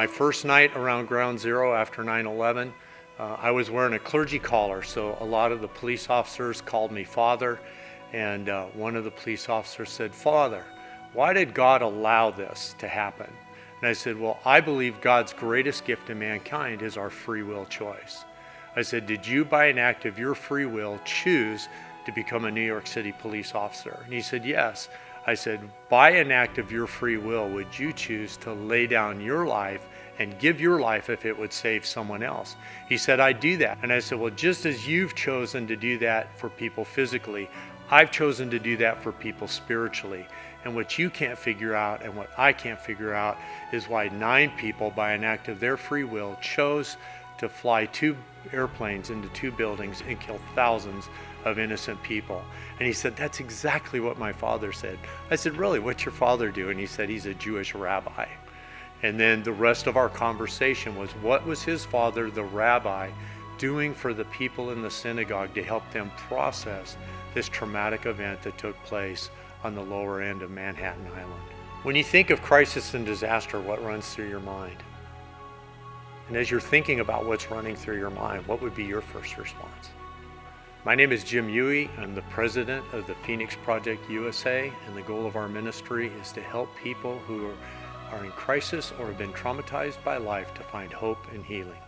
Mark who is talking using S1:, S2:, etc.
S1: My first night around Ground Zero after 9/11, I was wearing a clergy collar, so a lot of the police officers called me Father, and one of the police officers said, "Father, why did God allow this to happen?" And I said, "Well, I believe God's greatest gift to mankind is our free will choice." I said, "Did you, by an act of your free will, choose to become a New York City police officer?" And he said, "Yes." I said, "By an act of your free will, would you choose to lay down your life and give your life if it would save someone else?" He said, "I do that." And I said, "Well, just as you've chosen to do that for people physically, I've chosen to do that for people spiritually. And what you can't figure out and what I can't figure out is why 9 people, by an act of their free will, chose to fly 2 airplanes into 2 buildings and kill thousands of innocent people." And he said, "That's exactly what my father said." I said, "Really, what's your father do?" And he said, "He's a Jewish rabbi." And then the rest of our conversation was, what was his father, the rabbi, doing for the people in the synagogue to help them process this traumatic event that took place on the lower end of Manhattan Island? When you think of crisis and disaster, what runs through your mind? And as you're thinking about what's running through your mind, what would be your first response? My name is Jim Huey. I'm the president of the Phoenix Project USA, and the goal of our ministry is to help people who are in crisis or have been traumatized by life to find hope and healing.